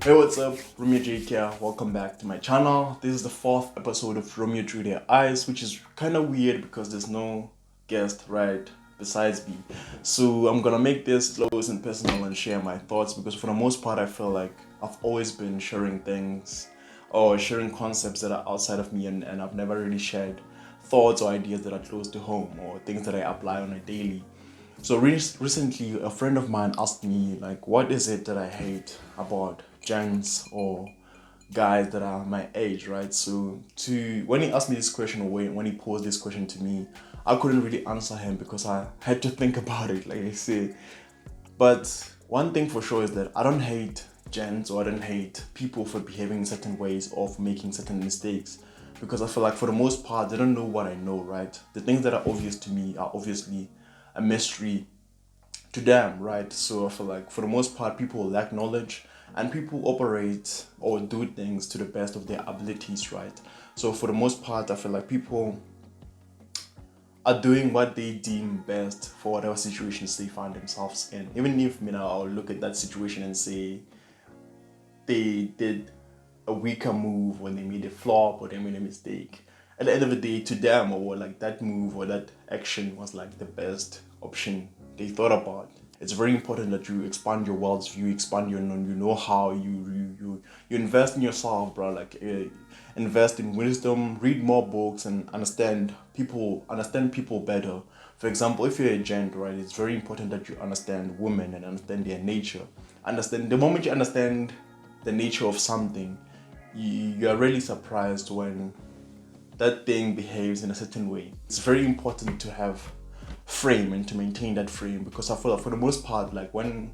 Hey, what's up? Romeo Jake here. Welcome back to my channel. This is the fourth episode of Romeo Through Their Eyes, which is kind of weird because there's no guest right besides me. So I'm gonna make this close and personal and share my thoughts because for the most part I feel like I've always been sharing things or sharing concepts that are outside of me, and I've never really shared thoughts or ideas that are close to home or things that I apply on a daily. So recently, a friend of mine asked me, like, what is it that I hate about gents or guys that are my age, right? So to when he asked me this question, or when he posed this question to me, I couldn't really answer him because I had to think about it, like I say. But one thing for sure is that I don't hate gents or I don't hate people for behaving in certain ways or for making certain mistakes, because I feel like for the most part they don't know what I know, right? The things that are obvious to me are obviously a mystery to them, right? So I feel like for the most part people lack knowledge and people operate or do things to the best of their abilities, right? So for the most part I feel like people are doing what they deem best for whatever situations they find themselves in. Even if, I'll look at that situation and say they did a weaker move when they made a flop or they made a mistake. At the end of the day, to them, or like that move or that action was like the best option they thought about. It's very important that you expand your world's view, expand your know-how. You invest in yourself, bro. Like invest in wisdom, read more books, and understand people better. For example, if you're a gent, right, it's very important that you understand women and understand their nature. Understand the moment you understand the nature of something, you are really surprised when that thing behaves in a certain way. It's very important to have frame and to maintain that frame, because I feel like for the most part, like when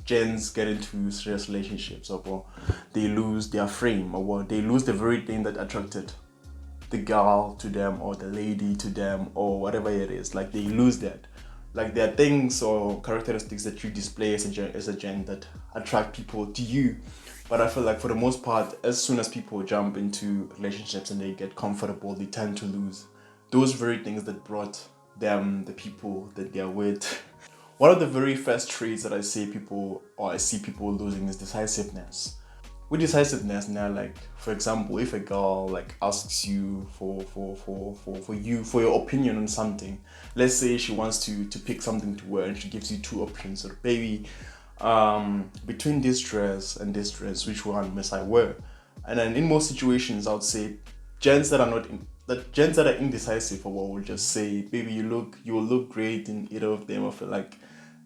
gens get into serious relationships, or they lose their frame, or they lose the very thing that attracted the girl to them or the lady to them or whatever it is. Like they lose that. Like there are things or characteristics that you display as a gen that attract people to you. But I feel like for the most part, as soon as people jump into relationships and they get comfortable, they tend to lose those very things that brought them the people that they're with. One of the very first traits that I see people losing is decisiveness. With decisiveness now, like for example, if a girl like asks you for your opinion on something, let's say she wants to pick something to wear and she gives you two options. So baby, between this dress and this dress, which one must I wear? And then in most situations, I would say gents that are not in, that gents that are indecisive or what will just say, baby, you will look great in either of them. I feel like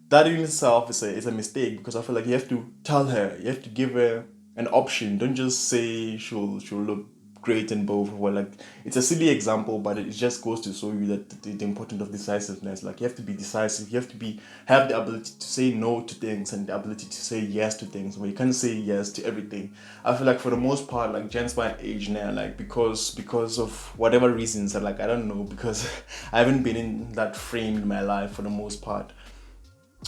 that in itself is a mistake, because I feel like you have to tell her, you have to give her an option. Don't just say she'll look great in both. Well, like it's a silly example, but it just goes to show you that the importance of decisiveness. Like you have to be decisive. You have to have the ability to say no to things and the ability to say yes to things. Where you can't say yes to everything. I feel like for the most part, like gents my age now, like because of whatever reasons, I don't know, because I haven't been in that frame in my life for the most part,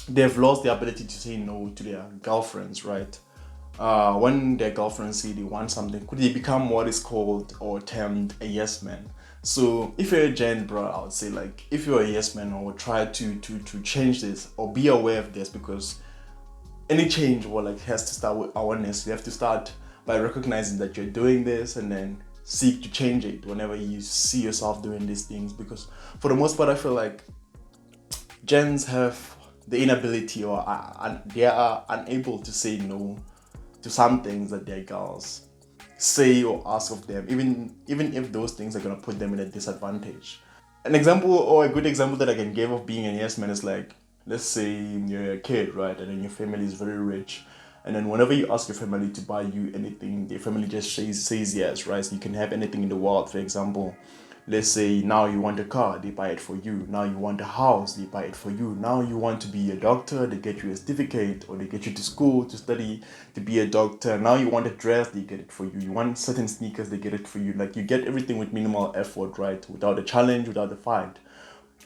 they've lost the ability to say no to their girlfriends, right? When their girlfriends say they want something, could they become what is called or termed a yes man? So if you're a gent, bro, I would say like if you're a yes man, or try to change this or be aware of this, because any change or like has to start with awareness. You have to start by recognizing that you're doing this and then seek to change it whenever you see yourself doing these things, because for the most part I feel like gens have the inability they are unable to say no to some things that their girls say or ask of them, even if those things are gonna put them in a disadvantage. An example or a good example that I can give of being a yes man is like, let's say you're a kid, right, and then your family is very rich, and then whenever you ask your family to buy you anything, their family just says yes, right? So you can have anything in the world. For example, let's say now you want a car, they buy it for you. Now you want a house, they buy it for you. Now you want to be a doctor, they get you a certificate, or they get you to school to study to be a doctor. Now you want a dress, they get it for you. You want certain sneakers, they get it for you. Like you get everything with minimal effort, right? Without a challenge, without a fight.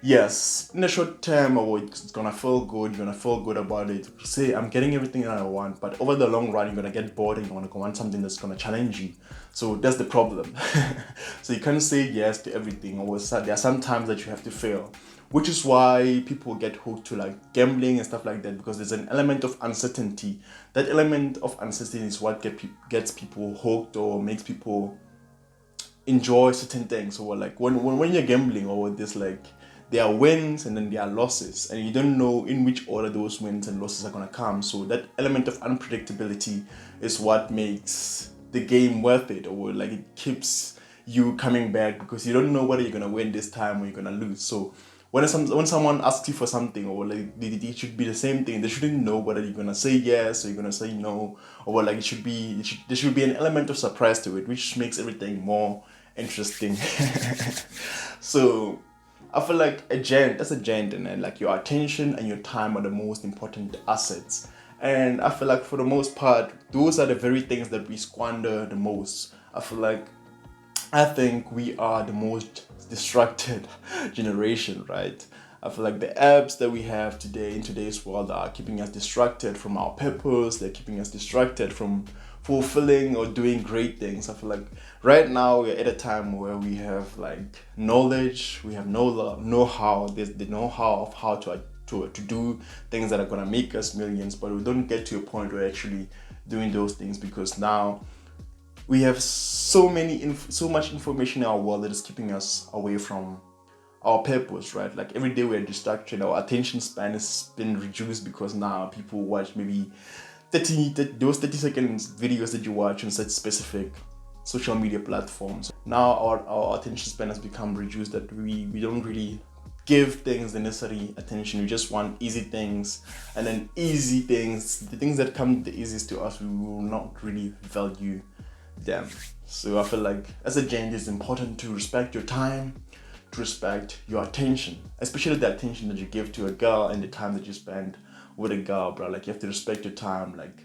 yes, in the short term, or it's gonna feel good, you're gonna feel good about it. Say, I'm getting everything that I want, but over the long run, you're gonna get bored and you're gonna want something that's gonna challenge you. So that's the problem. So you can't say yes to everything, or there are some times that you have to fail, which is why people get hooked to like gambling and stuff like that, because there's an element of uncertainty. That element of uncertainty is what gets people hooked or makes people enjoy certain things. Or like when you're gambling, or this like there are wins and then there are losses, and you don't know in which order those wins and losses are going to come. So that element of unpredictability is what makes the game worth it, or like it keeps you coming back, because you don't know whether you're going to win this time or you're going to lose. So when someone asks you for something, or like it should be the same thing, they shouldn't know whether you're gonna say yes or you're gonna say no, or like there should be an element of surprise to it, which makes everything more interesting. So I feel like that's a gent, and then like your attention and your time are the most important assets. And I feel like for the most part, those are the very things that we squander the most. I think we are the most distracted generation, right? I feel like the apps that we have today in today's world are keeping us distracted from our purpose. They're keeping us distracted from fulfilling or doing great things. I feel like right now we're at a time where we have like knowledge, we have know-how. There's the know-how of how to do things that are gonna make us millions, but we don't get to a point where actually doing those things, because now we have so much information in our world that is keeping us away from our purpose, right? Like every day we're distracted, our attention span has been reduced, because now people watch maybe those 30 seconds videos that you watch on such specific social media platforms. Now our attention span has become reduced, that we don't really give things the necessary attention. We just want easy things, and then easy things, the things that come the easiest to us, we will not really value them. So I feel like as a gender, it's important to respect your time, to respect your attention, especially the attention that you give to a girl and the time that you spend with a girl, bro. Like you have to respect your time. Like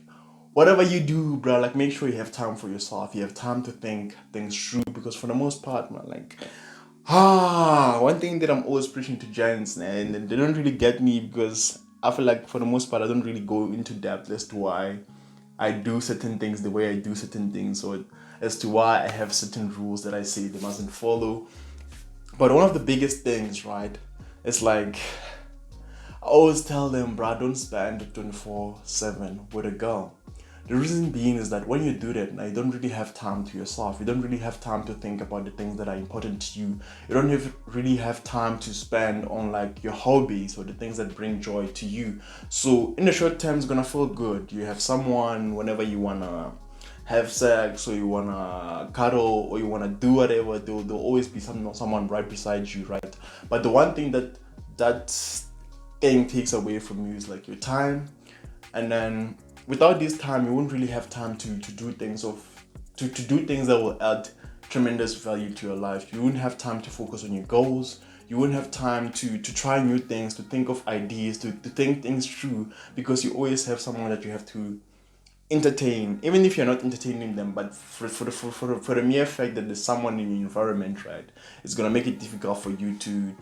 whatever you do, bro, like make sure you have time for yourself. You have time to think things through, because for the most part, man, like one thing that I'm always preaching to gents, and they don't really get me, because I feel like for the most part I don't really go into depth as to why I do certain things the way I do certain things, or as to why I have certain rules that I say they mustn't follow. But one of the biggest things, right, is like I always tell them, bruh, don't spend 24/7 with a girl. The reason being is that when you do that, now you don't really have time to yourself. You don't really have time to think about the things that are important to you. You don't really have time to spend on like your hobbies or the things that bring joy to you. So in the short term, it's gonna feel good. You have someone whenever you wanna have sex, or you wanna cuddle, or you wanna do whatever. There'll always be someone right beside you, right? But the one thing that thing takes away from you is like your time. And then without this time, you won't really have time to do things to do things that will add tremendous value to your life. You wouldn't have time to focus on your goals. You wouldn't have time to try new things, to think of ideas, to think things through, because you always have someone that you have to entertain, even if you're not entertaining them. But for the mere fact that there's someone in your environment, right, it's gonna make it difficult for you to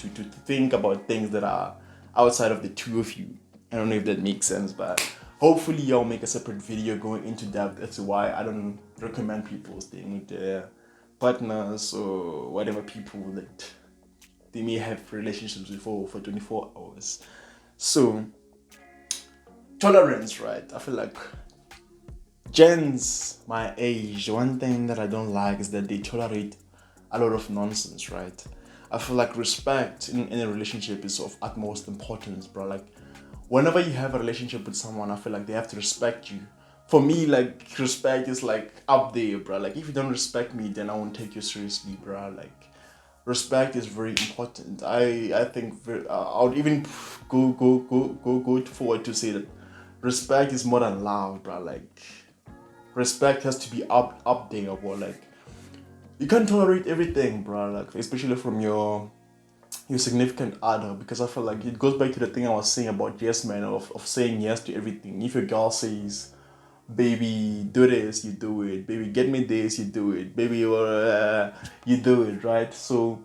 think about things that are outside of the two of you. I don't know if that makes sense, but hopefully I'll make a separate video going into depth as to why I don't recommend people staying with their partners or whatever people that they may have relationships with for 24 hours. So tolerance, right? I feel like gens my age, one thing that I don't like is that they tolerate a lot of nonsense, right? I feel like respect in a relationship is of utmost importance, bro. Like whenever you have a relationship with someone, I feel like they have to respect you. For me, like respect is like up there, bro. Like if you don't respect me, then I won't take you seriously, bro. Like respect is very important. I think I would even go forward to say that respect is more than love, bro. Like respect has to be up there, bro. Like you can't tolerate everything, bro. Like especially from your significant other, because I feel like it goes back to the thing I was saying about yes man, of saying yes to everything. If your girl says, baby do this, you do it, baby get me this, you do it, baby you do it, right? So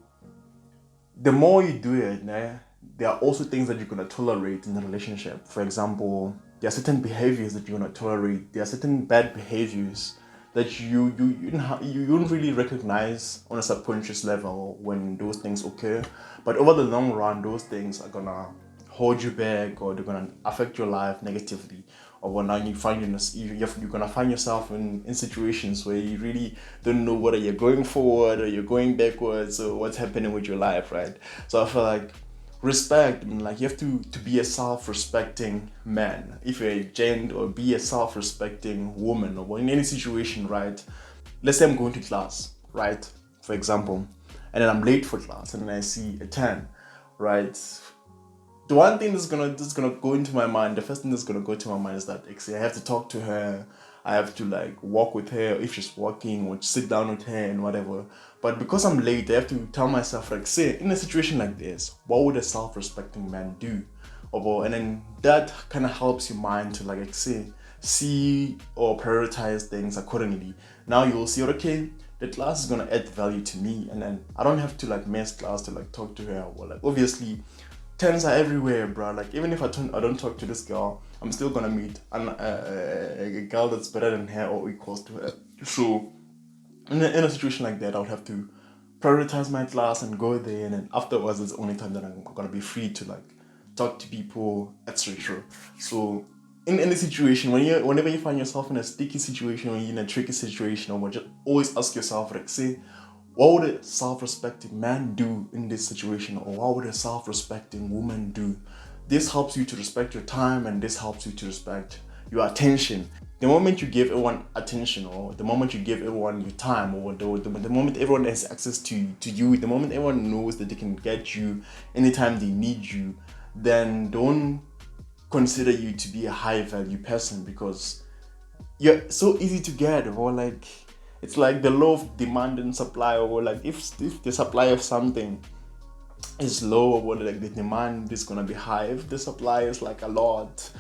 the more you do it, there are also things that you're gonna tolerate in a relationship. For example, there are certain behaviors that you're gonna tolerate. There are certain bad behaviors that you don't really recognize on a subconscious level when those things occur. But over the long run, those things are gonna hold you back, or they're gonna affect your life negatively. Or when now you find you're gonna find yourself in situations where you really don't know whether you're going forward or you're going backwards, or what's happening with your life, right? So I feel like respect, I mean, like, you have to be a self-respecting man if you're a gent, or be a self-respecting woman, or in any situation, right? Let's say I'm going to class, right, for example, and then I'm late for class, and then I see a 10, right? The one thing that's gonna go into my mind, the first thing that's gonna go to my mind is that, actually, I have to talk to her. I have to, like, walk with her if she's walking, or sit down with her and whatever. But because I'm late, I have to tell myself, like, say, in a situation like this, what would a self-respecting man do? And then that kind of helps your mind to, like, say, see or prioritize things accordingly. Now you'll see, okay, the class is gonna add value to me, and then I don't have to, like, miss class to, like, talk to her. Or, like, obviously, tens are everywhere, bro. Like, even if I don't talk to this girl, I'm still gonna meet a girl that's better than her or equals to her. So in a situation like that, I would have to prioritize my class and go there, and then afterwards, it's the only time that I'm gonna be free to, like, talk to people, etc. So in any situation, whenever you find yourself in a sticky situation, or you're in a tricky situation, or just always ask yourself, like, say, what would a self-respecting man do in this situation, or what would a self-respecting woman do? This helps you to respect your time, and this helps you to respect your attention. The moment you give everyone attention, or the moment you give everyone your time, or the moment everyone has access to you, the moment everyone knows that they can get you anytime they need you, then don't consider you to be a high value person, because you're so easy to get, or, like, it's like the law of demand and supply, or, like, if the supply of something is low, or, like, the demand is gonna be high. If the supply is, like, a lot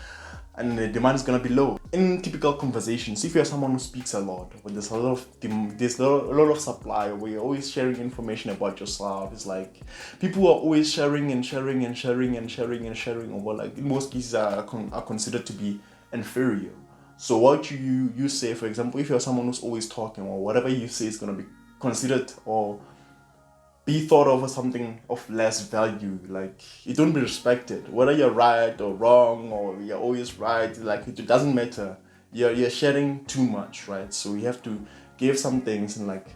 and the demand is gonna be low. In typical conversations, if you're someone who speaks a lot, when there's a lot of supply, where you're always sharing information about yourself, it's like people are always sharing and sharing and sharing and sharing and sharing, or, like, in most cases are considered to be inferior. So what you say, for example, if you're someone who's always talking, or whatever you say is gonna be considered or be thought of as something of less value, like, you don't be respected, whether you're right or wrong, or you're always right, like, it doesn't matter. You're sharing too much, right? So you have to give some things in, like,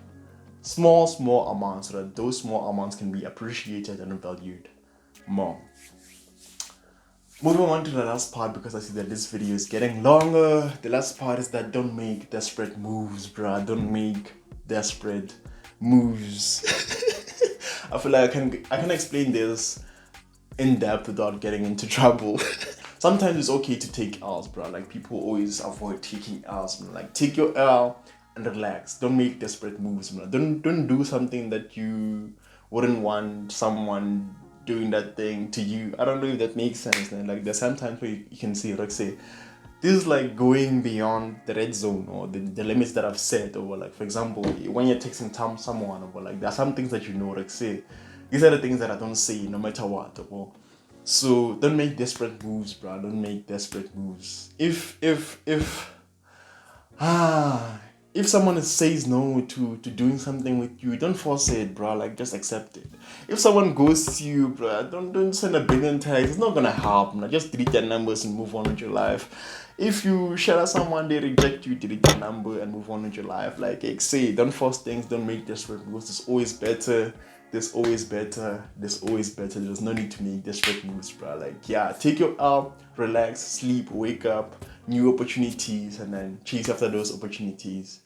small amounts, so that those small amounts can be appreciated and valued more. Moving on to the last part, because I see that this video is getting longer. The last part is that don't make desperate moves, bruh. Don't make desperate moves. I feel like I can explain this in depth without getting into trouble. Sometimes it's okay to take L's, bro. Like, people always avoid taking L's, man. Like, take your L and relax. Don't make desperate moves, man. Don't do something that you wouldn't want someone doing that thing to you. I don't know if that makes sense, man. Like, there's sometimes where you can see, like, say, this is, like, going beyond the red zone, or the limits that I've set, or, like, for example, when you're texting someone, or, like, there are some things that you know, like, say, these are the things that I don't say no matter what, or, so don't make desperate moves, bro. Don't make desperate moves. If someone says no to doing something with you, don't force it, bro. Like, just accept it. If someone ghosts you, bro, don't send a billion texts. It's not gonna help. Nah. Just delete their numbers and move on with your life. If you share out someone, they reject you, delete their number and move on with your life. Like, say, don't force things. Don't make desperate moves. It's always better. There's always better. There's always better. There's no need to make desperate moves, bro. Like, yeah, take your out, relax, sleep, wake up, new opportunities, and then chase after those opportunities,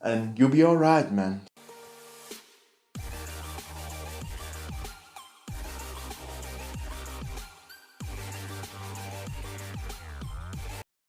and you'll be all right, man.